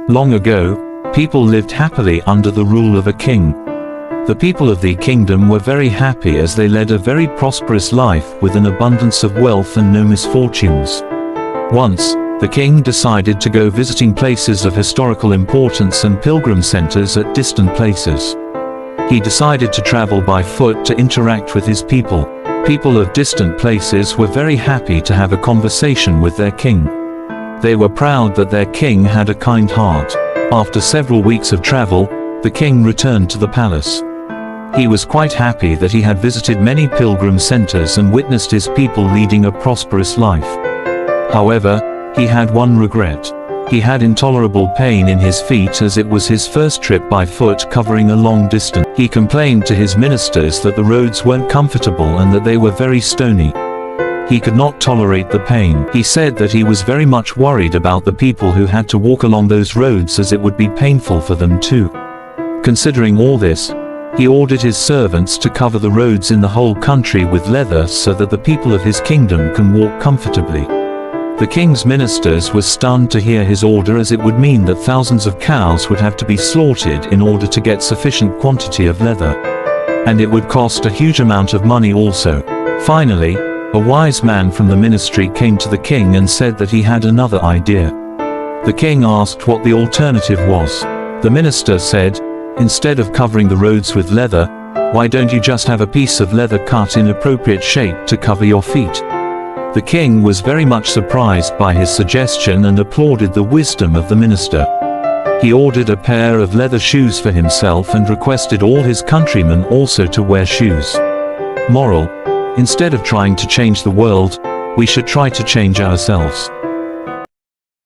Long ago, people lived happily under the rule of a king. The people of the kingdom were very happy as they led a very prosperous life with an abundance of wealth and no misfortunes. Once, the king decided to go visiting places of historical importance and pilgrim centers at distant places. He decided to travel by foot to interact with his people. People of distant places were very happy to have a conversation with their king. They were proud that their king had a kind heart. After several weeks of travel, the king returned to the palace. He was quite happy that he had visited many pilgrim centers and witnessed his people leading a prosperous life. However, he had one regret. He had intolerable pain in his feet as it was his first trip by foot covering a long distance. He complained to his ministers that the roads weren't comfortable and that they were very stony. He could not tolerate the pain. He said that he was very much worried about the people who had to walk along those roads as it would be painful for them too. Considering all this, he ordered his servants to cover the roads in the whole country with leather so that the people of his kingdom can walk comfortably. The king's ministers were stunned to hear his order as it would mean that thousands of cows would have to be slaughtered in order to get sufficient quantity of leather. And it would cost a huge amount of money also. Finally, a wise man from the ministry came to the king and said that he had another idea. The king asked what the alternative was. The minister said, "Instead of covering the roads with leather, why don't you just have a piece of leather cut in appropriate shape to cover your feet?" The king was very much surprised by his suggestion and applauded the wisdom of the minister. He ordered a pair of leather shoes for himself and requested all his countrymen also to wear shoes. Moral: instead of trying to change the world, we should try to change ourselves.